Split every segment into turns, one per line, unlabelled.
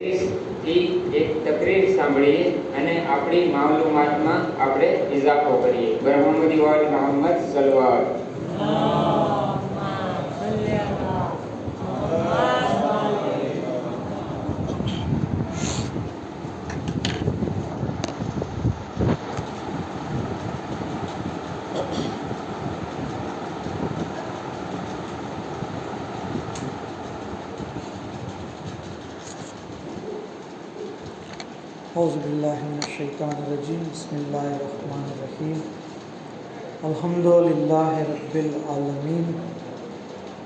થી એક તકરીર સાંભળીએ અને આપણી માલુમાતમાં આપણે ઇજાફો કરીએ. બ્રહ્મદી વાલ મોહમ્મદ સલવાત.
औज़ुबिल्लाहिमिनश्शैतानिर्रजीम बिस्मिल्लाहिर्रहमानिर्रहीम अल्हम्दुलिल्लाहि रब्बिल आलमीन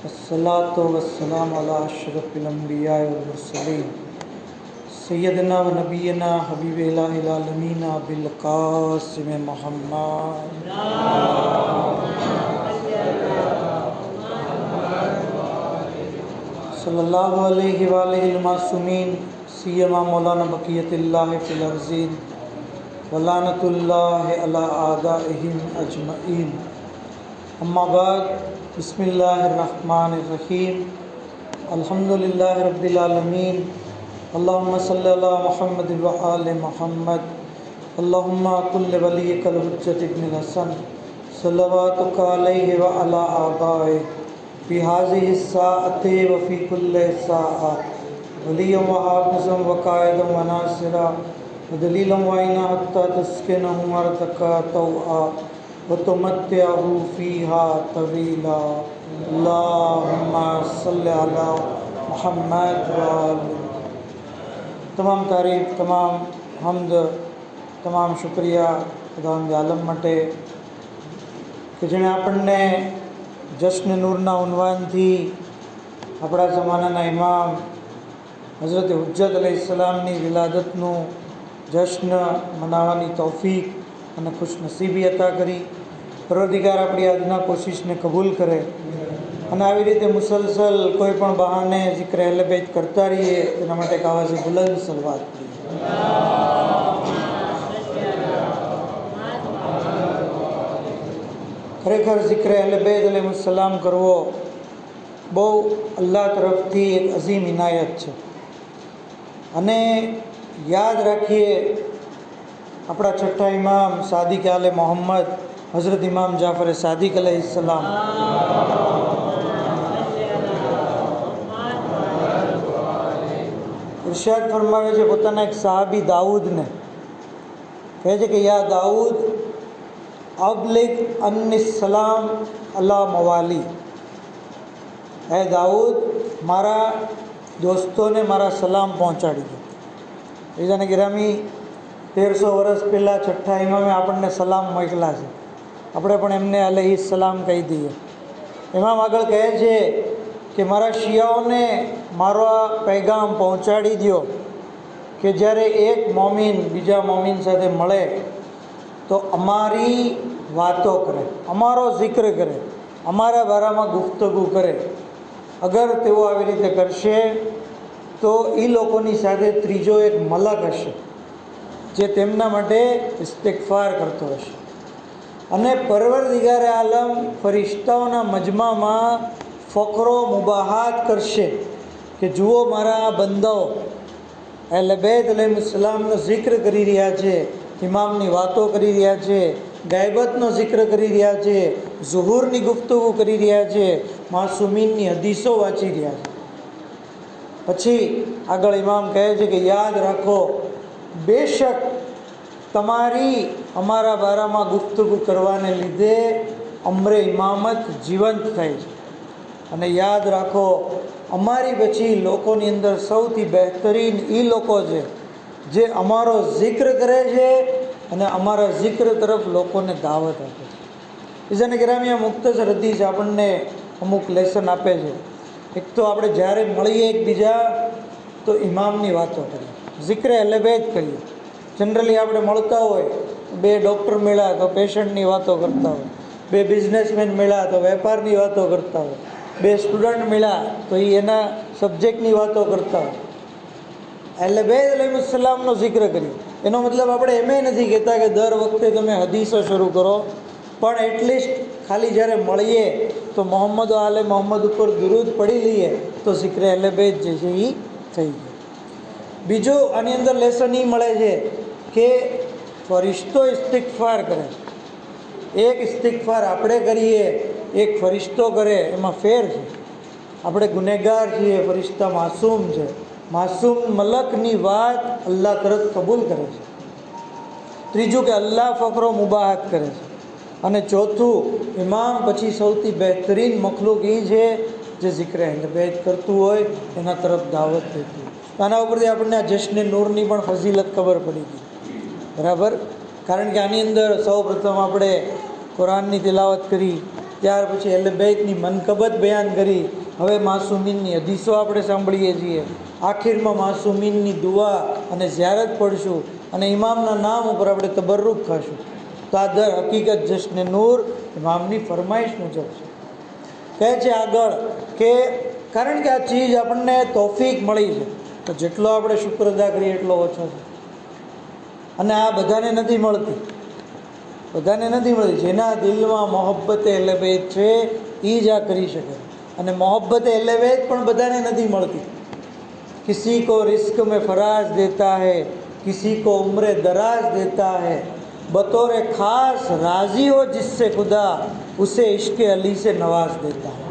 वस्सलातु वस्सलामु अला अशरफिल अंबिया वल मुरसलीन सय्यदना व नबीना हबीबिल आलमीन अबिल कासिम मुहम्मद सल्लल्लाहु अलैहि व आलिहिल मासूमीन सियमा मौलाना बक़ियतिल्लाह फ़िल अर्ज़ीन वलानतुल्लाहि अला आदाइहिम अजमईन. अम्मा बाद. बिस्मिल्लाहिर्रहमानिर्रहीम. अल्हम्दुलिल्लाहि रब्बिल आलमीन. अल्लाहुम्मा सल्लि अला मुहम्मद व आलि मुहम्मद. अल्लाहुम्मा कुल्लि वलिय्यिकल हुज्जत इब्नुल हसन सल्लवातुका अलैहि व अला आबाए फ़ी हाज़िहि स्साअति व फ़ी कुल्लि साअ वलिय्यम व हाफ़िज़म व क़ाइदम व नासिरा व दलीलम व ऐना हत्ता तस्किनहु अर्दका तौआ व तुमत्तिअहु फ़ीहा तवीला. अल्लाहुम्मा सल्लि अला मुहम्मद व आलि. तमाम तारीफ़, तमाम हम्द, तमाम शुक्रिया खुदावंद आलम માટે કે જેણે આપણને જશ્ન નૂરના ઉન્વાનથી આપણા જમાનાના ઇમામ હઝરત હુજ્જત અલૈહિસ્સલામની વિલાદતનું જશ્ન મનાવવાની તૌફીક અને ખુશનસીબી અતા કરી. પરવરદિગાર આપણી આજના કોશિશને કબૂલ કરે અને આવી રીતે મુસલસલ કોઈ પણ બહાને જિક્ર અહલે બેત કરતા રહીએ તેના માટે એક આવાજે બુલંદ સલવાત કરીએ. ખરેખર જિક્ર અહલે બેત અલૈહિસ્સલામ કરવો બહુ અલ્લાહ તરફથી એક અઝીમ ઇનાયત છે. અને યાદ રાખીએ આપણા છઠ્ઠા ઇમામ સાદિક આલે મોહમ્મદ હઝરત ઇમામ જાફર સાદિક અલૈહિસ્સલામ ઇરશાદ ફરમાવે છે પોતાના એક સાહાબી દાઉદને, કહે છે કે યા દાઉદ અબલિગ અન્ની સલામ અલા મવાલી. હે દાઉદ, મારા દોસ્તોને મારા સલામ પહોંચાડી દો. બીજાને ગિરામી 1300 વર્ષ પહેલાં છઠ્ઠા ઇમામે આપણને સલામ મોકલા છે, આપણે પણ એમને અલૈહિ સલામ કહી દઈએ. ઇમામ આગળ કહે છે કે મારા શિયાઓને મારો આ પૈગામ પહોંચાડી દો કે જ્યારે એક મોમીન બીજા મોમીન સાથે મળે તો અમારી વાતો કરે, અમારો જિક્ર કરે, અમારા બારામાં ગુફ્તગુ કરે. અગર તેઓ આવી રીતે કરશે તો એ લોકોની સાથે ત્રીજો એક મલક હશે જે તેમના માટે ઇસ્તિગફાર કરતો હશે. અને પરવરદિગારે આલમ ફરિશ્તાઓના મજમામાં ફકરો મુબાહાત કરશે કે જુઓ મારા આ બંદાઓ અહલે બેત અલૈહિસ્સલામનો જિક્ર કરી રહ્યા છે, ઇમામની વાતો કરી રહ્યા છે, ગાયબતનો જિક્ર કરી રહ્યા છે, ઝુહૂરની ગુફ્તગુ કરી રહ્યા છે, માસૂમીનની હદીસો વાંચી રહ્યા છે. પછી આગળ ઇમામ કહે છે કે યાદ રાખો, બેશક તમારી અમારા બારામાં ગુફ્તગુ કરવાને લીધે અમરે ઇમામત જીવંત થાય છે. અને યાદ રાખો, અમારી પછી લોકોની અંદર સૌથી બહેતરીન એ લોકો છે જે અમારો જિક્ર કરે છે અને અમારા જિક્ર તરફ લોકોને દાવત આપે છે. બીજાને ગિરામી આ મુખ્તસર હદીસ આપણને અમુક લેસન આપે છે. એક તો આપણે જ્યારે મળીએ એકબીજા તો ઇમામની વાતો કરીએ, જિક્ર અહલે બેત કરીએ. જનરલી આપણે મળતા હોય, બે ડૉક્ટર મળ્યા તો પેશન્ટની વાતો કરતા હોય, બે બિઝનેસમેન મળ્યા તો વેપારની વાતો કરતા હોય, બે સ્ટુડન્ટ મળ્યા તો એ એના સબ્જેક્ટની વાતો કરતા હોય. અહલે બેત અલૈહિસ્સલામનો જિક્ર કરીએ. એનો મતલબ આપણે એમ નથી કહેતા કે દર વખતે તમે હદીસો શરૂ કરો, પણ એટલીસ્ટ ખાલી જ્યારે મળીએ તો મોહમ્મદ આલે મોહમ્મદ ઉપર દુરૂદ પડી લઈએ તો જિક્ર અહલે બેત જે છે એ થઈ ગયું. બીજું આની અંદર લેસન એ મળે છે કે ફરિશ્તો ઇસ્તિગફાર કરે. એક ઇસ્તિગફાર આપણે કરીએ, એક ફરિશ્તો કરે, એમાં ફેર છે. આપણે ગુનેગાર છીએ, ફરિશ્તા માસૂમ છે. માસૂમ મલકની વાત અલ્લાહ તરત કબૂલ કરે છે. ત્રીજું કે અલ્લાહ ફકરો મુબાહત કરે છે. અને ચોથું, ઇમામ પછી સૌથી બહેતરીન મખલુક એ છે જે જિક્ર અહેલ બેત કરતું હોય, એના તરફ દાવત દેતું હોય. આના ઉપરથી આપણને આ જશ્ન નૂરની પણ ફઝીલત ખબર પડી ગઈ. બરાબર? કારણ કે આની અંદર સૌ પ્રથમ આપણે કુરાનની તિલાવત કરી, ત્યાર પછી અહેલ બેતની મનકબત બયાન કરી, હવે માસૂમીનની હદીસો આપણે સાંભળીએ છીએ, આખીરમાં માસૂમીનની દુઆ અને ઝિયારત પડશું, અને ઇમામના નામ ઉપર આપણે તબરુક ખાશું. તો આ દર હકીકત જશ્ન નૂર ઇમામની ફરમાઈશ મુજબ છે. કહે છે આગળ કે કારણ કે આ ચીજ આપણને તોફીક મળી છે, તો જેટલો આપણે શુક્ર અદા કરીએ એટલો ઓછો છે. અને આ બધાને નથી મળતી, બધાને નથી મળતી. જેના દિલમાં મોહબ્બત અહેલ બેત છે એ જ આ કરી શકે. અને મોહબ્બત અહેલ બેત પણ બધાને નથી મળતી. કિસી કો રિસ્ક में फराज देता है, किसी को उम्र दराज देता है, बतौर खास राजी हो जिससे खुदा उसे इश्क अली से नवाज देता है.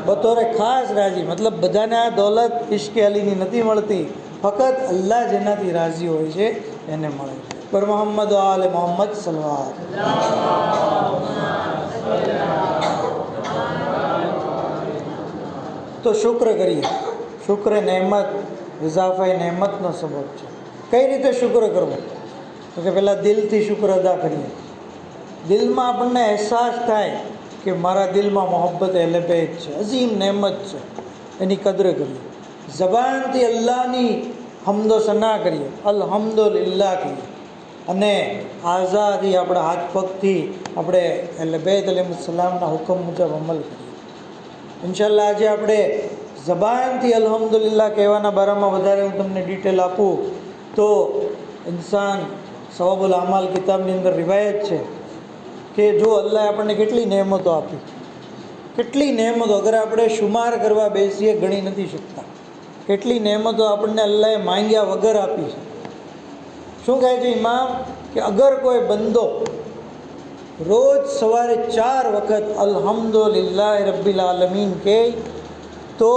બતौર ખાસ રાજી મતલબ બધાને આ દોલત ઇશ્ક અલીની નથી મળતી, ફક્ત અલ્લાહ જેનાથી રાજી હોય છે એને મળે. પર મોહમ્મદ આલે મોહમ્મદ સલવાત. તો શુક્ર કરીએ. શુક્ર નહેમત, ઇઝાફાઈ નહેમતનો સબબ છે. કઈ રીતે શુક્ર કરવો? તો કે પહેલાં દિલથી શુક્ર અદા કરીએ. દિલમાં આપણને અહેસાસ થાય કે મારા દિલમાં મોહબ્બત અહેલ બેત છે, અઝીમ નહેમત છે, એની કદર કરીએ. જબાનથી અલ્લાહની હમદો સના કરીએ, અલ્હમ્દુલિલ્લાહ કહીએ. અને આઝાદી આપણા હાથ પગથી આપણે અહેલ બેત અલૈહિસ્સલામના હુકમ મુજબ અમલ કરીએ. ઇન્શાઅલ્લાહ આજે આપણે જબાનથી અલ્હમ્દુલિલ્લાહ કહેવાના બારામાં વધારે હું તમને ડિટેલ આપું તો ઇન્સાન સવાબુલ અમાલ કિતાબની અંદર રિવાયત છે કે જો અલ્લાહ આપણને કેટલી નહેમતો આપી, કેટલી નહેમતો, અગર આપણે શુમાર કરવા બેસીએ ગણી નથી શકતા. કેટલી નહેમતો આપણને અલ્લાહે માંગ્યા વગર આપી છે. શું કહે છે ઇમામ કે અગર કોઈ બંદો રોજ સવારે 4 વખત અલ્હમ્દુલિલ્લાહ રબ્બિલ આલમીન કહે તો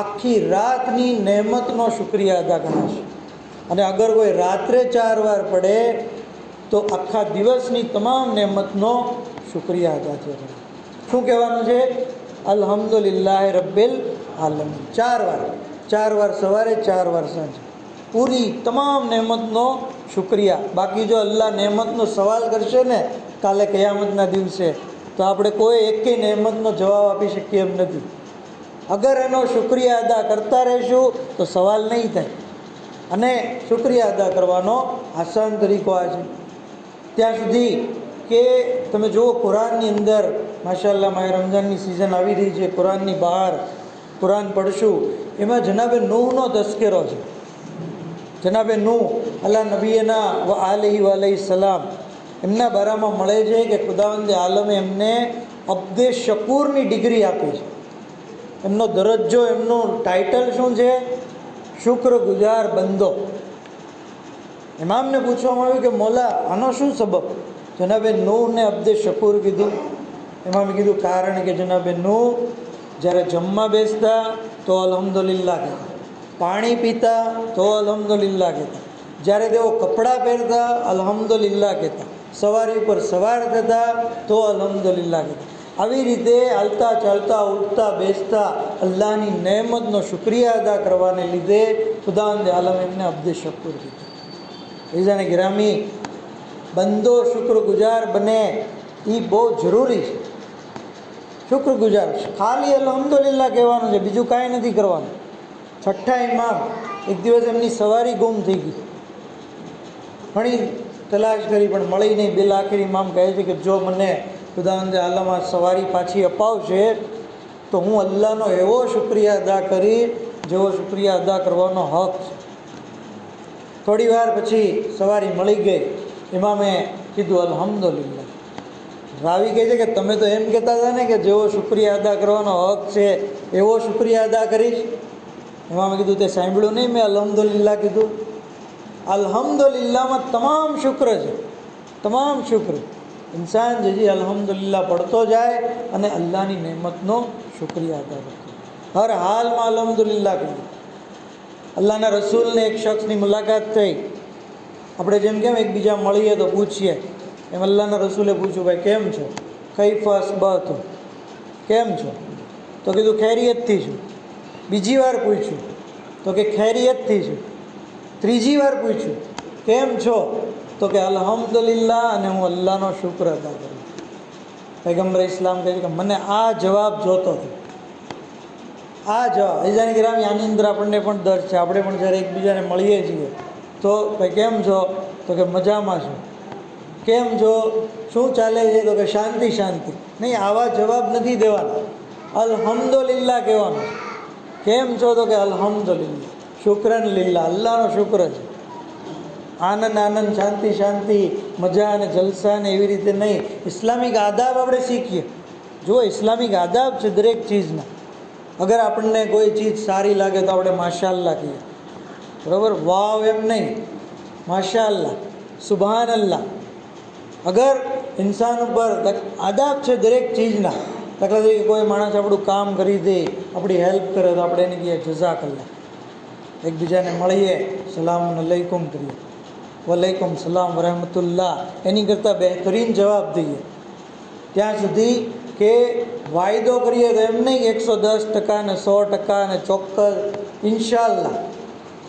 આખી રાતની નહેમતનો શુક્રિયા અદા ગણાશે. અને અગર કોઈ રાત્રે 4 વાર પડે તો આખા દિવસની તમામ નહેમતનો શુક્રિયા અદા થયો. શું કહેવાનું છે? અલ્હમ્દુલિલ્લાહ રબ્બિલ આલમીન 4 વાર સવારે, 4 વાર સાંજે, પૂરી તમામ નહેમતનો શુક્રિયા. બાકી જો અલ્લાહ નહેમતનો સવાલ કરશે ને કાલે કયામતના દિવસે તો આપણે કોઈ એકેય નહેમતનો જવાબ આપી શકીએ એમ નથી. અગર એનો શુક્રિયા અદા કરતા રહીશું તો સવાલ નહીં થાય. અને શુક્રિયા અદા કરવાનો આસાન તરીકો આ છે. ત્યાં સુધી કે તમે જુઓ કુરાનની અંદર માશાઅલ્લાહ માહે રમઝાનની સિઝન આવી રહી છે, કુરાનની બહાર કુરાન પડશું, એમાં જનાબે નૂહનો તસ્કરો છે. જનાબે નૂહ અલ્લાહ નબીના વ આલૈહિ સલામ એમના બારામાં મળે છે કે ખુદાવંદે આલમે એમને અબ્દે શકૂરની ડિગ્રી આપી છે. એમનો દરજ્જો, એમનું ટાઇટલ શું છે? શુક્રગુજાર બંદો. ઇમામને પૂછવામાં આવ્યું કે મોલા આનો શું સબબ? જનાબે નૂહને અબ્દે શકૂર કીધું. ઇમામે કીધું કારણ કે જનાબે નૂહ જ્યારે જમવા બેસતા તો અલ્હમ્દુલિલ્લાહ કહેતા, પાણી પીતા તો અલ્હમ્દુલિલ્લાહ કહેતા, જ્યારે તેઓ કપડાં પહેરતા અલ્હમ્દુલિલ્લાહ કહેતા, સવારી ઉપર સવાર થતા તો અલ્હમ્દુલિલ્લાહ કહેતા. આવી રીતે હાલતા ચાલતા ઉઠતા બેસતા અલ્લાહની નહેમતનો શુક્રિયા અદા કરવાને લીધે ખુદાવંદે આલમ એમને અબ્દે શકૂર કીધું. ઇઝાને ગિરામી, બંદો શુક્રગુજાર બને એ બહુ જરૂરી છે. શુક્રગુજાર ખાલી અલ્હમ્દુલિલ્લાહ કહેવાનું છે, બીજું કાંઈ નથી કરવાનું. છઠ્ઠા ઇમામ, એક દિવસ એમની સવારી ગુમ થઈ ગઈ. ઘણી તલાશ કરી પણ મળી નહીં. બિલ આખિર ઇમામ કહે છે કે જો મને ખુદાવંદે આલમ આ સવારી પાછી અપાવશે તો હું અલ્લાહનો એવો શુક્રિયા અદા કરી જેવો શુક્રિયા અદા કરવાનો હક છે. થોડી વાર પછી સવારી મળી ગઈ. ઇમામે કીધું અલ્હમ્દુલિલ્લાહ. રાવી કહે છે કે તમે તો એમ કહેતા હતા ને કે જેવો શુક્રિયા અદા કરવાનો હક છે એવો શુક્રિયા અદા કરીશ. એમાં મેં કીધું તે સાંભળ્યું નહીં, મેં અલ્હમ્દુલિલ્લાહ કીધું. અલ્હમ્દુલિલ્લાહમાં તમામ શુક્ર છે, તમામ શુક્ર. ઇન્સાન જે અલ્હમ્દુલિલ્લાહ પડતો જાય અને અલ્લાહની નેમતનો શુક્રિયા અદા કરતો, હર હાલમાં અલ્હમ્દુલિલ્લાહ કીધું. અલ્લાહના રસૂલને એક શખ્સની મુલાકાત થઈ. આપણે જેમ કેમ એકબીજા મળીએ તો પૂછીએ, એમ અલ્લાહના રસૂલે પૂછ્યું, ભાઈ કેમ છો, કૈફ અસ્બહતુ, કેમ છો? તો કીધું ખૈરિયતથી છું. બીજી વાર પૂછ્યું તો કે ખૈરિયતથી છું. ત્રીજી વાર પૂછ્યું કેમ છો, તો કે અલ્હમ્દુલિલ્લાહ, અને હું અલ્લાહનો શુક્ર અદા કરું. પૈગમ્બર ઇસ્લામ કહે છે કે મને આ જવાબ જોતો હતો, આ જવાબ. ઈજાની ગ્રામી આની અંદર આપણને પણ દર છે. આપણે પણ જ્યારે એકબીજાને મળીએ છીએ તો ભાઈ કેમ છો, તો કે મજામાં છું. કેમ છો, શું ચાલે છે, તો કે શાંતિ શાંતિ. નહીં, આવા જવાબ નથી દેવાના, અલ્હમ્દુલિલ્લાહ કહેવાનું. કેમ છો, તો કે અલ્હમ્દુલિલ્લાહ, શુક્રન લિલ્લાહ, અલ્લાહનો શુક્ર છે. આનંદ આનંદ, શાંતિ શાંતિ, મજા અને જલસા ને એવી રીતે નહીં. ઇસ્લામિક આદાબ આપણે શીખીએ. જુઓ, ઇસ્લામિક આદાબ છે દરેક ચીજના. અગર આપણને કોઈ ચીજ સારી લાગે તો આપણે માશાઅલ્લાહ કહીએ, બરાબર, વાવ એમ નહીં, માશાઅલ્લાહ, સુબહાન અલ્લાહ. અગર ઇન્સાન ઉપર આદાબ છે દરેક ચીજના. દાખલા તરીકે કોઈ માણસ આપણું કામ કરી દે, આપણી હેલ્પ કરે તો આપણે એને કહીએ જઝાકલ્લાહ. એકબીજાને મળીએ, સલામ અલૈકુમ કરીએ, વલૈકુમ સલામ વરહમતુલ્લાહ. એની કરતાં બહેતરીન જવાબ દઈએ. ત્યાં સુધી કે વાયદો કરીએ તો એમ નહીં 110% ને 100% ને ચોક્કસ ઇન્શાઅલ્લાહ.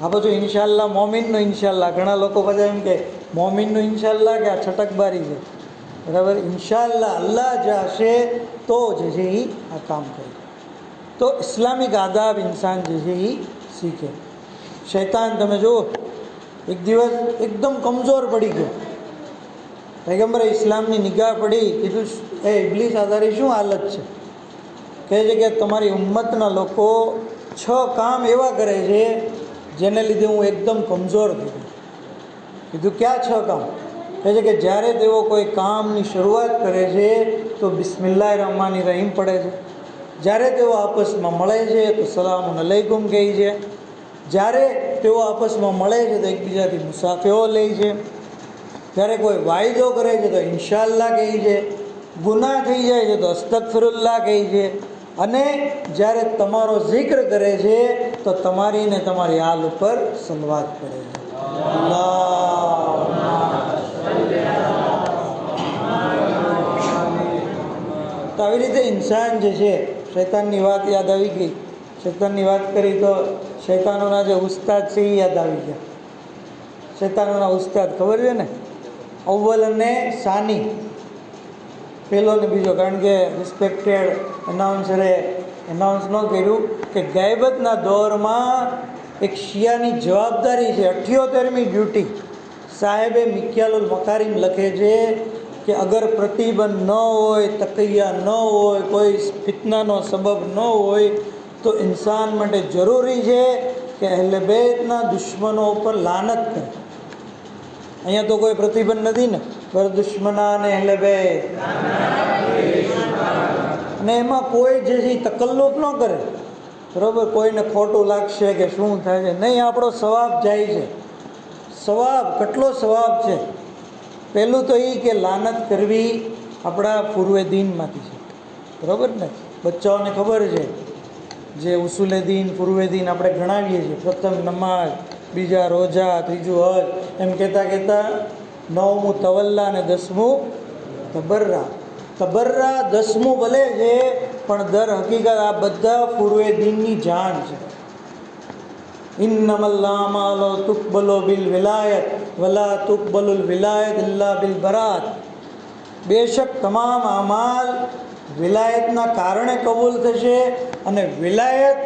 આ બધું ઇન્શાઅલ્લાહ મોમિનનું ઇન્શાઅલ્લાહ. ઘણા લોકો બધા એમ કે મોમિનનું ઇન્શાઅલ્લાહ કે આ છટકબારી છે, બરાબર. ઇન્શાઅલ્લાહ અલ્લાહ જે હશે તો જે છે એ આ કામ કરે. તો ઇસ્લામિક આદાબ ઇન્સાન જે છે એ શીખે. શૈતાન તમે જુઓ, એક દિવસ એકદમ કમજોર પડી ગયો. પૈગમ્બરે ઇસ્લામની નિગાહ પડી, કીધું એ ઇબ્લીસ આ તારી શું હાલત છે? કહે છે કે તમારી ઉમ્મતના લોકો 6 કામ એવા કરે છે જેને લીધે હું એકદમ કમજોર થઈ ગયો. કીધું ક્યાં 6 કામ? કહે છે કે જ્યારે તેઓ કોઈ કામની શરૂઆત કરે છે તો બિસ્મિલ્લાહિર રહમાનિર રહીમ પડે છે. જ્યારે તેઓ આપસમાં મળે છે તો સલામુન અલૈકુમ કહે છે. જ્યારે તેઓ આપસમાં મળે છે તો એકબીજાથી મુસાફેઓ લે છે. જ્યારે કોઈ વાયદો કરે છે તો ઇન્શાઅલ્લાહ કહે છે. ગુનાહ થઈ જાય છે તો અસ્તગફિરુલ્લાહ કહે છે. અને જ્યારે તમારો જિક્ર કરે છે તો તમારી ને તમારી હાલ ઉપર સલવાત કરે છે. તો આવી રીતે ઇન્સાન જે છે, શૈતાનની વાત યાદ આવી ગઈ. શૈતાનની વાત કરી તો શૈતાનોના જે ઉસ્તાદ છે એ યાદ આવી ગયા. શૈતાનોના ઉસ્તાદ ખબર છે ને, અવ્વલ અને સાની, પહેલો ને બીજો. કારણ કે રિસ્પેક્ટેડ એનાઉન્સરે એનાઉન્સ ન કર્યું કે ગાયબતના દોરમાં એક શિયાની જવાબદારી છે, 78મી ડ્યુટી. સાહેબે મિક્યાલુલ મકારીમ લખે છે કે અગર પ્રતિબંધ ન હોય, તકૈયા ન હોય, કોઈ ફિતનાનો સબબ ન હોય તો ઇન્સાન માટે જરૂરી છે કે અહેલે બેતના દુશ્મનો ઉપર લાનત કરે. અહીંયા તો કોઈ પ્રતિબંધ નથી ને, પર દુશ્મના ને અહેલે બેત, અને એમાં કોઈ જે છે તકલ્લુફ ન કરે, બરાબર. કોઈને ખોટું લાગશે કે શું થાય છે, નહીં, આપણો સવાબ જાય છે. સવાબ, કેટલો સવાબ છે. પહેલું તો એ કે લાનત કરવી આપણા પૂર્વે દીનમાંથી છે, બરાબર ને. બચ્ચાઓને ખબર છે જે ઉસુલે દીન, પૂર્વે દીન આપણે ગણાવીએ છીએ. પ્રથમ નમાઝ, બીજા રોજા, ત્રીજું હજ, એમ કહેતા કહેતા 9મું તવલ્લા અને 10મું તબર્રા. તબર્રા 10મું ભલે છે પણ દર હકીકત આ બધા પૂર્વે દીનની જાણ છે. ઇન્નમલ આમાલો તુકબલો બિલ વિલાયત વલા તુકબલુલ વિલાયત ઇલ્લા બિલ બરાત. બેશક તમામ અમાલ વિલાયતના કારણે કબૂલ થશે અને વિલાયત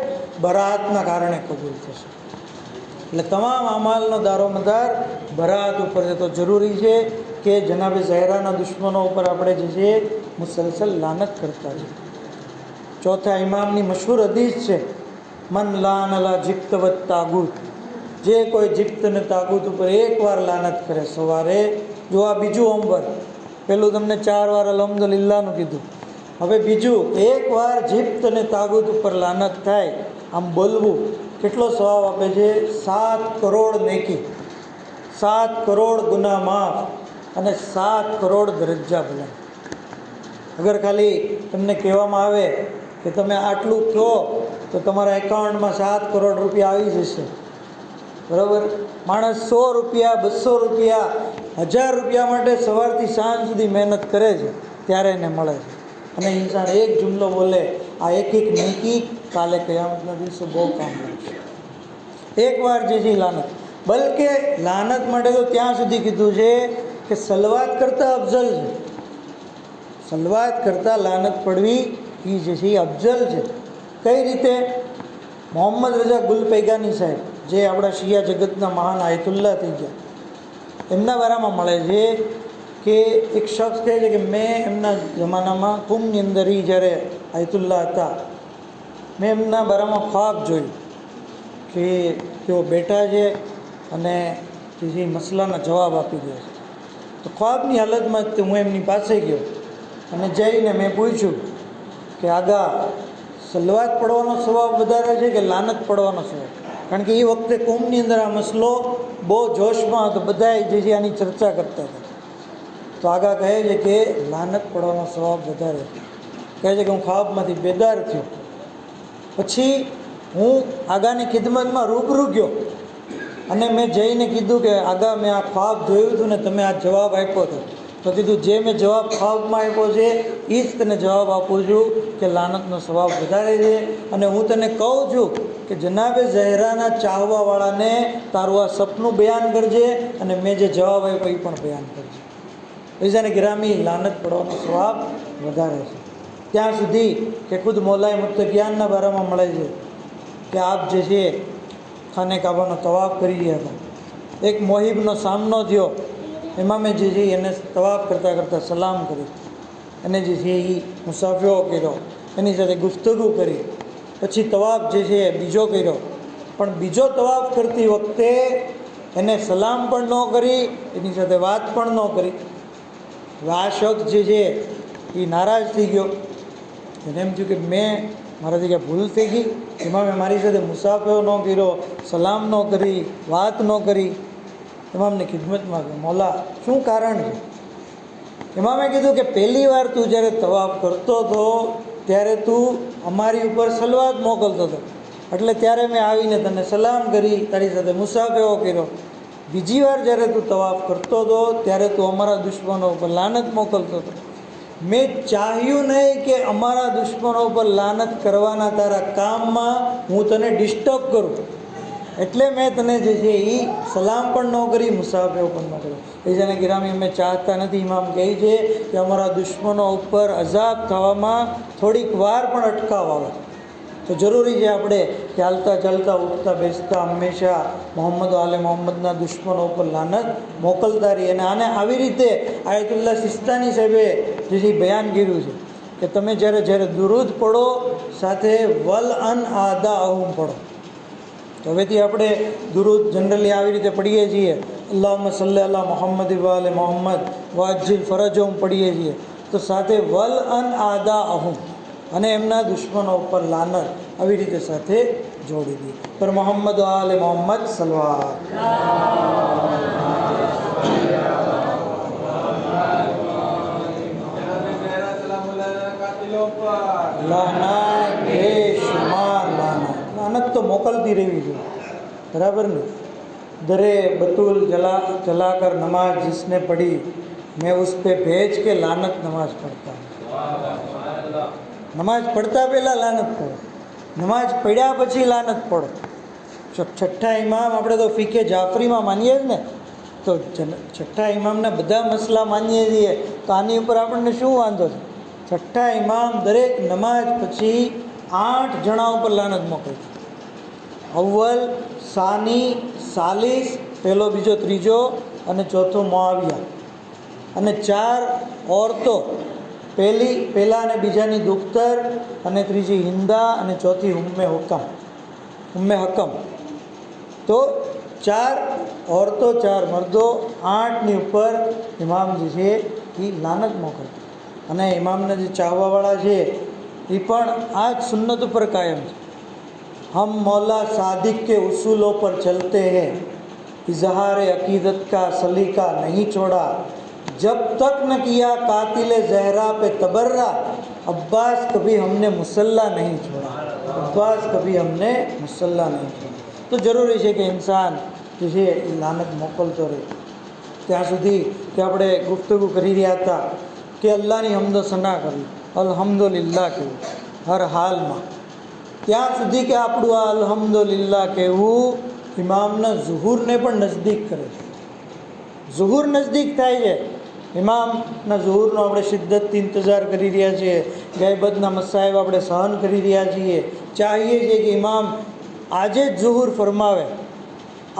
બરાતના કારણે કબૂલ થશે. એટલે તમામ અમાલનો દારોમદાર બરાત ઉપર છે. તો જરૂરી છે કે જનાબે ઝહેરાના દુશ્મનો ઉપર આપણે જે છે મુસલસલ લાનત કરતા છે. ચોથા ઇમામની મશહૂર હદીસ છે, મન લાનલા જિપ્ત વત તાગૂત. જે કોઈ જિપ્ત અને તાગૂત ઉપર એકવાર લાનત કરે સવારે. જો આ બીજું હોમવર્ક. પેલું તમને 4 વાર અલ્હમ્દુલિલ્લાહનું કીધું, હવે બીજું, એકવાર જિપ્ત અને તાગૂત ઉપર લાનત થાય, આમ બોલવું કેટલો સવાબ આપે છે? 7 કરોડ નેકી, 7 કરોડ ગુનાહ માફ અને 7 કરોડ દરજ્જા બુલંદ. અગર ખાલી તમને કહેવામાં આવે કે તમે આટલું કહો તો તમારા એકાઉન્ટમાં 7 કરોડ રૂપિયા આવી જશે, બરાબર? માણસ 100 રૂપિયા, 200 રૂપિયા, 1000 રૂપિયા માટે સવારથી સાંજ સુધી મહેનત કરે છે, ત્યારે એને મળે છે. અને ઇન્સાન એક જુમલો બોલે, આ એક નેકી કાલે કયામતના દિવસે બહુ કામ લાગશે. એકવાર જે છે લાનત, બલકે લાનત માટે તો ત્યાં સુધી કીધું છે કે સલવાત કરતાં અફઝલ છે. સલવાત કરતાં લાનત પડવી એ જે છે એ અફઝલ છે. કઈ રીતે? મોહમ્મદ રજા ગુલપૈગાની સાહેબ, જે આપણા શિયા જગતના મહાન આયતુલ્લા થઈ ગયા, એમના બારામાં મળે છે કે એક શખ્સ કહે છે કે મેં એમના જમાનામાં કુંભની અંદર જ્યારે આયતુલ્લા હતા, મેં એમના બારામાં ખ્વાબ જોયું કે તેઓ બેઠા છે અને જે મસલાના જવાબ આપી દે છે. તો ખ્વાબની હાલતમાં જ હું એમની પાસે ગયો અને જઈને મેં પૂછ્યું કે આગા, સલવાત પડવાનો સ્વભાવ વધારે છે કે લાનત પડવાનો સ્વભાવ? કારણ કે એ વખતે કુંભની અંદર આ મસલો બહુ જોશમાં હતો, બધાએ જે છે આની ચર્ચા કરતા હતા. તો આગા કહે છે કે લાનત પડવાનો સ્વભાવ વધારે. કહે છે કે હું ખ્વાબમાંથી બેદાર થયો, પછી હું આગાની ખિદમતમાં રૂબરૂ ગયો અને મેં જઈને કીધું કે આગા, મેં આ ખ્વાબ જોયું હતું ને તમે આ જવાબ આપ્યો હતો. તો કીધું જે મેં જવાબ ખ્વાબમાં આપ્યો છે એ જ તને જવાબ આપું છું કે લાનતનો સ્વભાવ વધારે છે. અને હું તને કહું છું કે જનાબે ઝહેરાના ચાહવાવાળાને તારું આ સપનું બયાન કરજે અને મેં જે જવાબ આપ્યો એ પણ બયાન કરજે. બીજાને ગિરામી લાનત પડવાનો સ્વભાવ વધારે છે. ત્યાં સુધી કે ખુદ મૌલાએ મુત્તકિયાનના બારામાં મળે છે કે આપ જે છે ખાને કાબાનો તવાફ કરી રહ્યા હતા, એક મોહિબનો સામનો થયો, એમાં મેં જે છે એને તવાફ કરતાં કરતાં સલામ કરી, એને જે છે એ મુસાફરો કર્યો, એની સાથે ગુફ્તગુ કરી, પછી તવાફ જે છે બીજો કર્યો, પણ બીજો તવાફ કરતી વખતે એને સલામ પણ ન કરી, એની સાથે વાત પણ ન કરી. આ શખ્સ જે છે એ નારાજ થઈ ગયો. એને એમ થયું કે મારાથી ક્યાં ભૂલ થઈ ગઈ, એમાં મેં મારી સાથે મુસાફરો ન કર્યો, સલામ ન કરી, વાત ન કરી. ઇમામની ખિદમતમાં ગયો, મૌલા શું કારણ છે? ઇમામે કીધું કે પહેલી વાર તું જ્યારે તવાફ કરતો હતો ત્યારે તું અમારી ઉપર સલવાત મોકલતો હતો, એટલે ત્યારે મેં આવીને તને સલામ કરી, તારી સાથે મુસાફરો કર્યો. બીજી વાર જ્યારે તું તવાફ કરતો હતો ત્યારે તું અમારા દુશ્મનો ઉપર લાનત મોકલતો હતો. મેં ચાહ્યું નહીં કે અમારા દુશ્મનો ઉપર લાનત કરવાના તારા કામમાં હું તને ડિસ્ટર્બ કરું, એટલે મેં તને જે છે એ સલામ પણ ન કરી, મુસાફરો પણ ન કર્યો. એ જેને ગિરામી અમે ચાહતા નથી. ઇમામ કહે છે કે અમારા દુશ્મનો ઉપર અઝાબ થવામાં થોડીક વાર પણ અટકાવ આવે. તો જરૂરી છે આપણે કે ચાલતા ચાલતા, ઉઠતા બેસતા હંમેશા મોહમ્મદ આલે મોહમ્મદના દુશ્મનો ઉપર લાનત મોકલતા રહીએ. અને આને આવી રીતે આયતુલ્લા સિસ્તાની સાહેબે જે બયાન કર્યું છે કે તમે જ્યારે દુરૂદ પડો સાથે વલ અન આદા અહુમ પડો. તો હવેથી આપણે દુરૂદ જનરલી આવી રીતે પડીએ છીએ, અલ્લાહુમ્મા સલ્લી અલા મોહમ્મદ વ આલે મોહમ્મદ વાજિલ ફરજહુમ પડીએ છીએ, તો સાથે વલ અન આદા અહુમ અને એમના દુશ્મનો ઉપર લાનત આવી રીતે સાથે જોડી દી. પર મોહમ્મદ આલે મોહમ્મદ સલવાત. લાનત બેશુમાર લાનત. લાનત તો મોકલતી રહેવી જોઈએ, બરાબર ને? દરે બતુલ ચલાકર नमाज जिसने पढ़ी मैं उस पे भेज के लानत नमाज पढ़ता हूँ. નમાઝ પડતા પહેલાં લાનત પડો, નમાઝ પડ્યા પછી લાનત પડો. છઠ્ઠા ઇમામ આપણે તો ફીકે જાફરીમાં માનીએ જ ને, તો છઠ્ઠા ઇમામના બધા મસલા માનીએ છીએ, તો આની ઉપર આપણને શું વાંધો છે? છઠ્ઠા ઇમામ દરેક નમાઝ પછી 8 જણા ઉપર લાનત મોકલે છે. અવ્વલ, સાની, સાલિસ, પહેલો, બીજો, ત્રીજો અને ચોથો મુઆવિયા, અને 4 ઓરતો, પહેલા અને બીજાની દુખ્તર, અને ત્રીજી હિંદા, અને ચોથી ઉમ્મે હકમ. તો 4 ઓરતો, 4 મર્દો, 8ની ઉપર ઇમામ જે છે એ લાનત મોકલે. અને ઇમામના જે ચાહવાવાળા છે એ પણ આ જ સુન્નત ઉપર કાયમ છે. हम मौला सादिक के उसूलों पर चलते हैं, इजहार अकीदत का सलीका नहीं छोड़ा, जब तक न किया कातिल जहरा पे तबर्रा, अब्बास कभी हमने मुसल्ला नहीं छोड़ा, अब्बास कभी हमने मुसल्ला नहीं छोड़ा। तो જરૂરી છે કે ઇન્સાન જે છે એ લાનત મોકલતો રહે। ત્યાં સુધી કે આપણે ગુફ્તગુ કરી રહ્યા હતા કે અલ્લાહની હમદો સના કરવી, અલ્હમ્દુલિલ્લાહ કહેવું હર હાલમાં। ત્યાં સુધી કે આપણું આ અલ્હમ્દુલિલ્લાહ કહેવું ઇમામના ઝુહુરને પણ નજદીક કરે છે। ઝુહુર નજદીક થાય છે, ઇમામના ઝુહુરનો આપણે શિદ્દતથી ઇંતજાર કરી રહ્યા છીએ, ગૈબતના મસાઇબ આપણે સહન કરી રહ્યા છીએ, ચાહીએ છીએ કે ઇમામ આજે જ ઝુહુર ફરમાવે।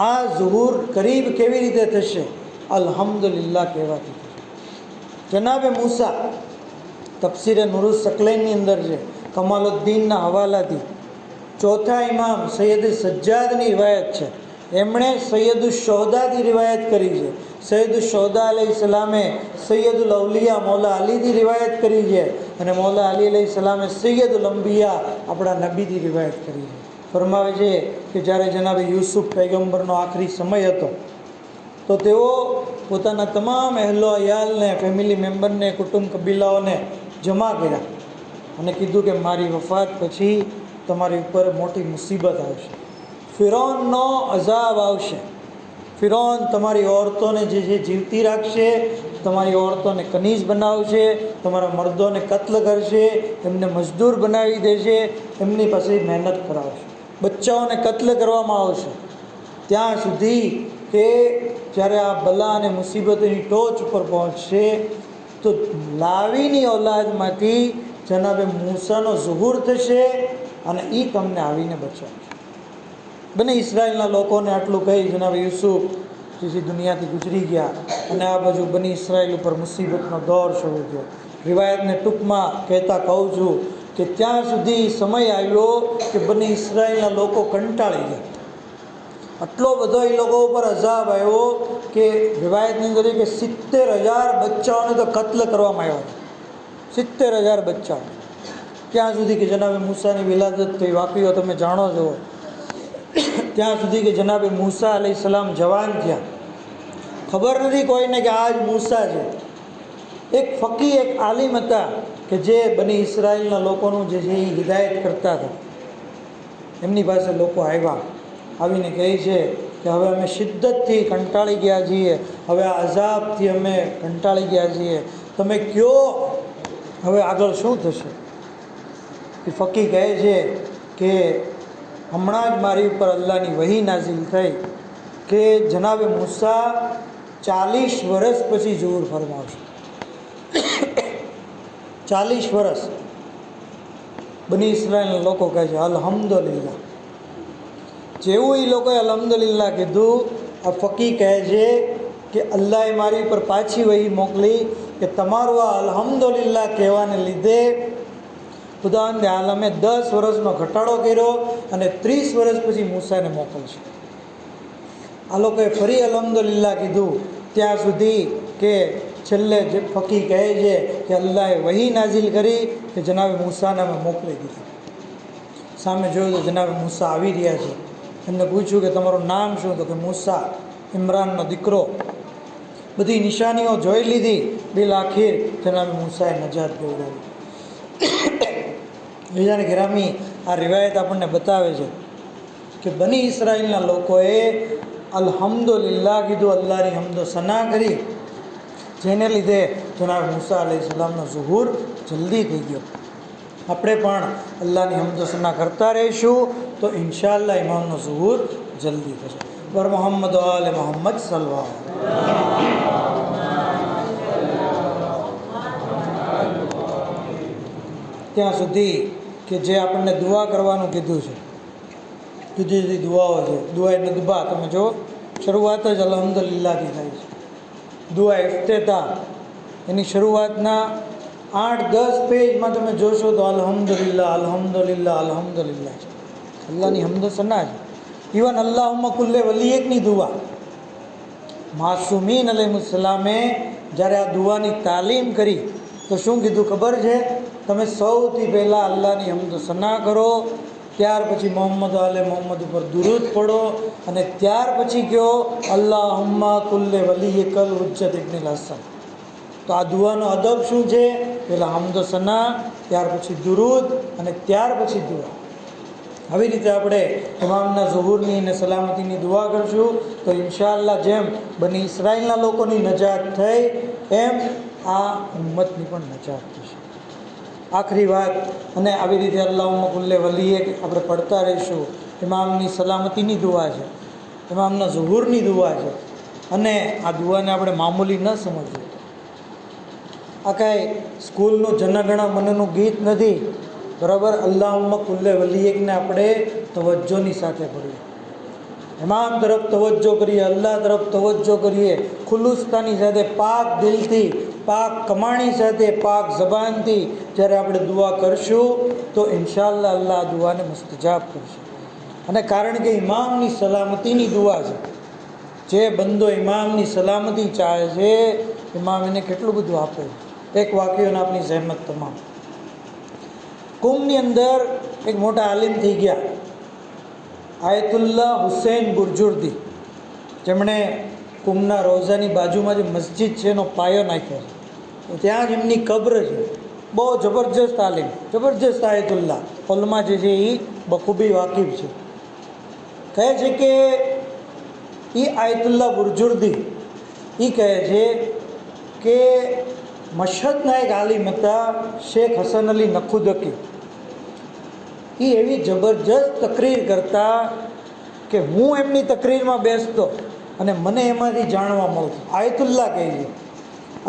આ ઝુહુર કરીબ કેવી રીતે થશે? અલ્હમ્દુલિલ્લાહ કહેવાથી થશે। જનાબે મૂસા તફસીરે નુરુસ શકલૈનની અંદર છે, કમાલુદ્દીનના હવાલાથી ચોથા ઇમામ સૈયદ સજ્જાદની રિવાયત છે, એમણે સૈયદુશહોદાથી રિવાયત કરી છે। સૈયદુશહોદા અલૈહિસ્સલામે સૈયદુલ અવલિયા મૌલા અલીથી રિવાયત કરી છે, અને મૌલા અલી અલૈહિસ્સલામે સૈયદુલ અંબિયા આપણા નબીથી રિવાયત કરી છે। ફરમાવે છે કે જ્યારે જનાબે યુસુફ પૈગંબરનો આખરી સમય હતો તો તેઓ પોતાના તમામ અહેલો અયાલને, ફેમિલી મેમ્બરને, કુટુંબ કબીલાઓને જમા કર્યા અને કીધું કે મારી વફાત પછી તમારી ઉપર મોટી મુસીબત આવશે, ફિરૌનનો અઝાબ આવશે। ફિરૌન તમારી ઓરતોને જે જીવતી રાખશે, તમારી ઓરતોને કનીઝ બનાવશે, તમારા મર્દોને કત્લ કરશે, એમને મજદૂર બનાવી દેશે, એમની પાસે મહેનત કરાવશે, બચ્ચાઓને કત્લ કરવામાં આવશે, ત્યાં સુધી કે જ્યારે આ બલા અને મુસીબતોની ટોચ ઉપર પહોંચશે તો લાવીની ઔલાદમાંથી જનાબે મૂસાનો ઝુહુર થશે અને એ તમને આવીને બચાવશે। બને ઇસરાયલના લોકોને આટલું કહી જનાબે યુસુફ જે દુનિયાથી ગુજરી ગયા, અને આ બાજુ બની ઇસરાયલ ઉપર મુસીબતનો દોર શરૂ થયો। રિવાયતને ટૂંકમાં કહેતા કહું છું કે ત્યાં સુધી સમય આવ્યો કે બની ઇસરાયલના લોકો કંટાળી ગયા, આટલો બધો એ લોકો ઉપર અઝાબ આવ્યો કે રિવાયતની અંદર કે 70,000 બચ્ચાઓને તો કત્લ કરવામાં આવ્યા હતા। 70,000 બચ્ચાઓ, ત્યાં સુધી કે જનાબે મૂસાની વિલાદત થઈ, વાકીઓ તમે જાણો છો। ત્યાં સુધી કે જનાબે મૂસા અલૈહિસ્સલામ જવાન થયા, ખબર નથી કોઈને કે આ જ મૂસા છે। એક ફકી, એક આલિમ હતા કે જે બની ઇસરાયલના લોકોનું જે છે એ હિદાયત કરતા હતા। એમની પાસે લોકો આવ્યા, આવીને કહે છે કે હવે અમે શિદ્દતથી કંટાળી ગયા છીએ, હવે આ અઝાબથી અમે કંટાળી ગયા છીએ, તમે કહો હવે આગળ શું થશે? એ ફકી કહે છે કે હમણાં જ મારી ઉપર અલ્લાહની વહી નાઝિલ થઈ કે જનાબે મૂસા 40 વર્ષ પછી ઝુહુર ફરમાવશે। 40 વર્ષ બની ઇસરાયલના લોકો કહે છે અલ્હમ્દુલિલ્લાહ। જેવું એ લોકોએ અલ્હમ્દુલિલ્લાહ કીધું, આ ફકી કહે છે કે અલ્લાહે મારી ઉપર પાછી વહી મોકલી કે તમારું આ અલ્હમ્દુલિલ્લાહ કહેવાને લીધે ખુદાવંદે આલમે 10 વર્ષનો ઘટાડો કર્યો અને 30 વર્ષ પછી મૂસાને મોકલશે। આ લોકોએ ફરી અલ્હમ્દુલિલ્લાહ કીધું, ત્યાં સુધી કે છેલ્લે જે ફકી કહે છે કે અલ્લાહે વહી નાઝિલ કરી કે જનાબે મૂસાને અમે મોકલી દીધા। સામે જોયું તો જનાબે મૂસા આવી રહ્યા છે, એમને પૂછ્યું કે તમારું નામ શું? તો કે મૂસા, ઇમરાનનો દીકરો। બધી નિશાનીઓ જોઈ લીધી, બિલ આખિર જનાબે મૂસાએ નજાત દેવડાવી। બીજાને ગિરામી, આ રિવાયત આપણને બતાવે છે કે બની ઇસરાયલના લોકોએ અલ્હમ્દુલિલ્લાહ કીધું, અલ્લાહની હમદો સના કરી, જેને લીધે જનાબ મૂસા અલૈહિસ્સલામનો ઝુહુર જલ્દી થઈ ગયો। આપણે પણ અલ્લાહની હમદો સના કરતા રહીશું તો ઇન્શાઅલ્લાહ ઇમામનો ઝુહુર જલ્દી થશે। બર મોહમ્મદ આલે મોહમ્મદ સલ્લલ્લાહુ ત્યાં સુધી કે જે આપણને દુઆ કરવાનું કીધું છે, જુદી જુદી દુઆઓ છે। દુઆ નદબા તમે જો શરૂઆત જ અલ્હમ્દુલિલ્લાહથી થાય છે। દુઆ ઇફ્તિતાહ એની શરૂઆતના 8-10 પેજમાં તમે જોશો તો અલ્હમ્દુલિલ્લાહ અલ્હમ્દુલિલ્લાહ અલ્હમ્દુલિલ્લાહ છે, અલ્લાહની હમદ સના છે। ઇવન અલ્લાહુમ્મા કુલ્લે વલીયકની દુઆ, માસૂમીન અલૈહિસ્સલામે જ્યારે આ દુઆની તાલીમ કરી તો શું કીધું ખબર છે? તમે સૌથી પહેલાં અલ્લાહની હમદ સના કરો, ત્યાર પછી મોહમ્મદ આલે મોહમ્મદ ઉપર દુરૂદ પડો અને ત્યાર પછી કહો અલ્લાહુમ્મા કુલ્લે વલીયકલ હુજ્જત ઇબ્નુલ હસન. તો આ દુઆનો અદબ શું છે? પહેલાં હમ્દ સના, ત્યાર પછી દુરૂદ અને ત્યાર પછી દુઆ. આવી રીતે આપણે ઇમામના ઝુહુરની અને સલામતીની દુઆ કરશું તો ઇન્શાઅલ્લાહ જેમ બની ઇસરાઈલના લોકોની નજાત થઈ એમ આ ઉમ્મતની પણ નજાત થશે. આખરી વાત, અને આવી રીતે અલ્લાહુમ્મા કુલ્લે વલીએ આપણે પડતા રહીશું. ઇમામની સલામતીની દુઆ છે, ઇમામના ઝુહુરની દુઆ છે, અને આ દુઆને આપણે મામૂલી ન સમજવું. આ કાંઈ સ્કૂલનું જનગણ મનનું ગીત નથી, બરાબર. અલ્લાહુમ્મા કુલ્લે વલીએકને આપણે તવજ્જોની સાથે પડીએ, ઇમામ તરફ તવજ્જો કરીએ, અલ્લાહ તરફ તવજ્જો કરીએ, ખુલુસ્તાની સાથે, પાક દિલથી, પાક કમાણી સાથે, પાક જબાનથી જ્યારે આપણે દુઆ કરશું તો ઇન્શાઅલ્લાહ અલ્લાહ આ દુઆને મુસ્તજાબ કરશે. અને કારણ કે ઇમામની સલામતીની દુઆ છે, જે બંદો ઇમામની સલામતી ચાહે છે ઇમામ એને કેટલું બધું આપે. એક વાક્યોને આપની જહેમત તમામ. કુંભની અંદર એક મોટા આલિમ થઈ ગયા, આયતુલ્લાહ હુસૈન બુરજુર્દી, જેમણે કુંભના રોઝાની બાજુમાં જે મસ્જિદ છે એનો પાયો નાખ્યો છે. ત્યાં જ એમની કબ્ર છે. બહુ જબરજસ્ત આલિમ, જબરજસ્ત આયતુલ્લાહ, ઓલમા જે છે એ બખૂબી વાકિફ છે. કહે છે કે એ આયતુલ્લાહ બુરજુર્દી એ કહે છે કે મશહદના એક આલિમ હતા શેખ હસન અલી નખુદકી. એ એવી જબરજસ્ત તકરીર કરતા કે હું એમની તકરીરમાં બેસતો અને મને એમાંથી જાણવા મળતું. આયતુલ્લાહ કહે છે.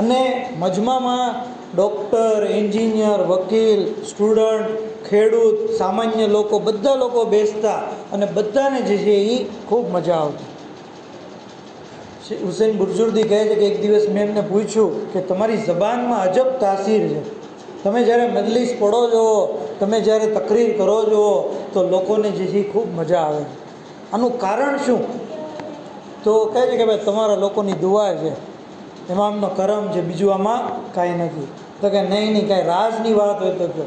અને મજમામાં ડૉક્ટર, એન્જિનિયર, વકીલ, સ્ટુડન્ટ, ખેડૂત, સામાન્ય લોકો, બધા લોકો બેસતા અને બધાને જે છે એ ખૂબ મજા આવતી. હુસૈન બુરજુર્દી કહે છે કે એક દિવસ મેં એમને પૂછ્યું કે તમારી જબાનમાં અજબ તાસીર છે, તમે જ્યારે મજલિસ પઢો છો, તમે જ્યારે તકરીર કરો છો તો લોકોને જે છે ખૂબ મજા આવે છે, આનું કારણ શું? તો કહે છે કે ભાઈ તમારા લોકોની દુઆ છે, ઇમામનો કરમ છે, બીજું આમાં કાંઈ નથી. તો કે નહીં કાંઈ રાજની વાત હોય તો કહો.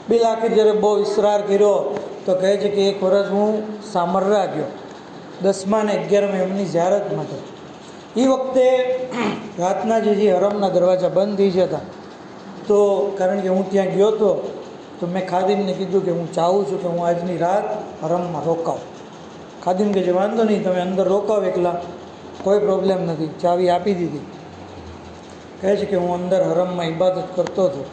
બિલ આખિર જ્યારે બહુ ઇસરાર કર્યો તો કહે છે કે એક વર્ષ હું સામરરા ગયો, 10મા અને 11મા એમની ઝિયારત માટે. એ વખતે રાતના જે છે હરમના દરવાજા બંધ થઈ જતા. તો કારણ કે હું ત્યાં ગયો હતો તો મેં ખાદિમને કીધું કે હું ચાહું છું કે હું આજની રાત હરમમાં રોકાઉં. ખાદિમ કે જે વાંધો નહીં, તમે અંદર રોકાવ એકલા, કોઈ પ્રોબ્લેમ નથી, ચાવી આપી દીધી. કહે છે કે હું અંદર હરમમાં ઇબાદત કરતો હતો.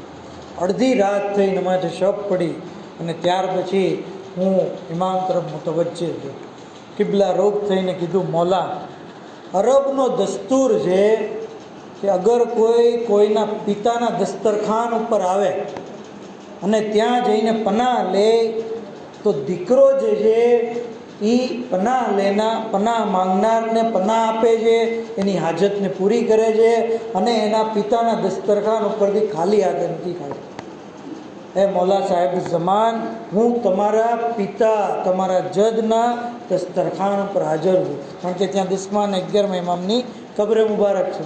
અડધી રાત થઈ, નમાઝે શબ પડી અને ત્યાર પછી હું ઇમામ તરફ મુતવજ્જે થયો. કિબલા રૂખ થઈને કીધું, મૌલા, અરબનો દસ્તુર છે કે અગર કોઈના પિતાના દસ્તરખાન ઉપર આવે અને ત્યાં જઈને પનાહ લે તો દીકરો જે છે એ પનાહ માંગનારને પનાહ આપે છે, એની હાજતને પૂરી કરે છે અને એના પિતાના દસ્તરખાન ઉપરથી ખાલી હાથે નથી ખાતા. હે મૌલા સાહેબ ઝમાન, હું તમારા પિતા, તમારા જદના દસ્તરખાન ઉપર હાજર છું, કારણ કે ત્યાં 10મા અને 11મા ઇમામની કબ્રે મુબારક છે.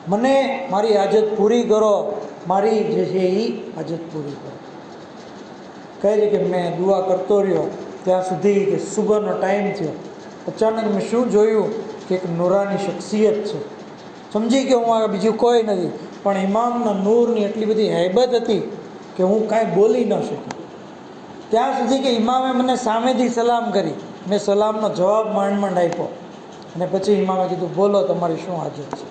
મને મારી હાજત પૂરી કરો, મારી જે છે એ હાજત પૂરી કરો. કહે છે કે મેં દુઆ કરતો રહ્યો ત્યાં સુધી કે સુબહનો ટાઈમ થયો. અચાનક મેં શું જોયું કે એક નૂરાની શખ્સિયત છે. સમજી કે હું આ બીજું કોઈ નથી, પણ ઇમામના નૂરની એટલી બધી હેબત હતી કે હું કાંઈ બોલી ન શક્યો. ત્યાં સુધી કે ઇમામે મને સામેથી સલામ કરી, મેં સલામનો જવાબ માંડ આપ્યો અને પછી ઇમામે કીધું, બોલો તમારી શું હાજત છે?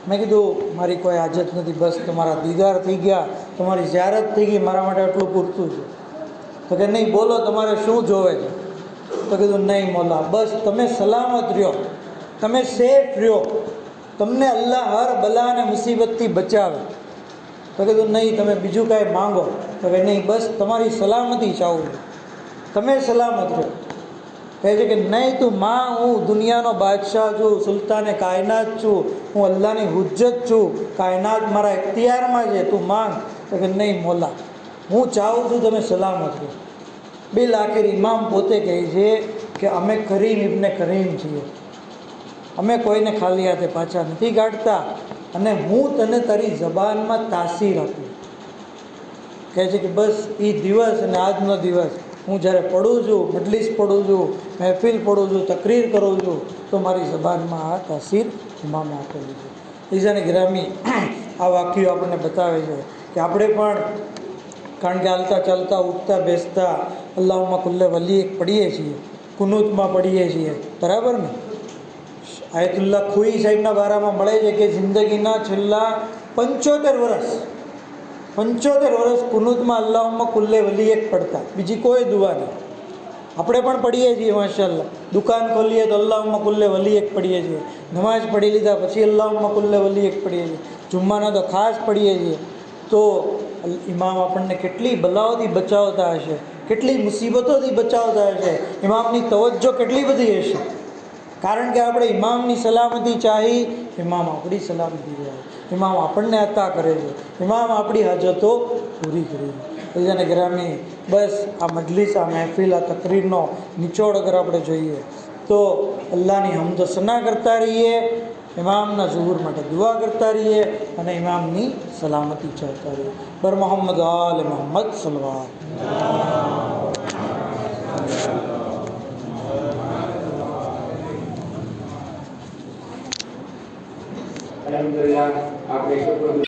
મેં કીધું, મારી કોઈ હાજત નથી, બસ તમારા દીદાર થઈ ગયા, તમારી ઝિયારત થઈ ગઈ, મારા માટે આટલું પૂરતું છે. તો કે નહીં, બોલો તમારે શું જોવે છે? તો કીધું, નહીં મૌલા, બસ તમે સલામત રહ્યો, તમે સેફ રહ્યો, તમને અલ્લાહ હર બલા અને મુસીબતથી બચાવે. તો કીધું, નહીં, તમે બીજું કાંઈ માંગો. તો કે નહીં, બસ તમારી સલામતી ચાહું છું, તમે સલામત રહો. કહે છે કે નહીં, તું માં, હું દુનિયાનો બાદશાહ છું, સુલતાને કાયનાત છું, હું અલ્લાહની હુજ્જત છું, કાયનાત મારા ઇખ્તિયારમાં છે, તું માંગ. તો કે નહીં મૌલા, હું ચાહું છું તમે સલામત રહો. બિલ આખિર ઇમામ પોતે કહે છે કે અમે કરીમ ઇબ્ને કરીમ છીએ, અમે કોઈને ખાલી હાથે પાછા નથી કાઢતા અને હું તને તારી જબાનમાં તાસીર આપું. કહે છે કે બસ એ દિવસ અને આજનો દિવસ હું જ્યારે પડું છું, મજલિસ પડું છું, મહેફિલ પડું છું, તકરીર કરું છું, તો મારી જબાનમાં આ તાસીર ઇમામે આપેલી છે. ઈજાને ગિરામી, આ વાક્યો આપણને બતાવે છે કે આપણે પણ, કારણ કે હાલતા ચાલતા ઉઠતા બેસતા અલ્લાહુમ્મા કુલ્લે વલી એક પડીએ છીએ, કુનૂતમાં પડીએ છીએ, બરાબર ને? આયતુલ્લાહ ખુઈ સાહેબના બારામાં મળે છે કે જિંદગીના છેલ્લા 75 વર્ષ કુનૂતમાં અલ્લાહુમ્મા કુલ્લે વલી એક પડતા, બીજી કોઈ દુઆ નહીં. આપણે પણ પડીએ છીએ માશાઅલ્લાહ. દુકાન ખોલીએ તો અલ્લાહુમ્મા કુલ્લે વલી એક પડીએ છીએ, નમાઝ પઢી લીધા પછી અલ્લાહુમ્મા કુલ્લે વલી એક પડીએ છીએ, જુમ્માના તો ખાસ પડીએ છીએ. તો ઇમામ આપણને કેટલી બલાઓથી બચાવતા હશે, કેટલી મુસીબતોથી બચાવતા હશે, ઇમામની તવજ્જો કેટલી બધી હશે. કારણ કે આપણે ઇમામની સલામતી ચાહી, ઇમામ આપણી સલામતી ચાહે, ઇમામ આપણને અતા કરે છે, ઇમામ આપણી હાજતો પૂરી કરે છે. અલ્લાહને ગ્રામી, બસ આ મજલિસ, આ મહેફિલ, આ તકરીરનો નિચોડ અગર આપણે જોઈએ તો અલ્લાહની હમદ સના કરતા રહીએ, ઇમામના ઝુહુર માટે દુઆ કરતા રહીએ અને ઇમામની સલામતી ચાહતા રહીએ. બર મોહમ્મદ આલ મોહમ્મદ સલવાત.
અલ્હમ્દુલિલ્લાહ, આપણે શુક્ર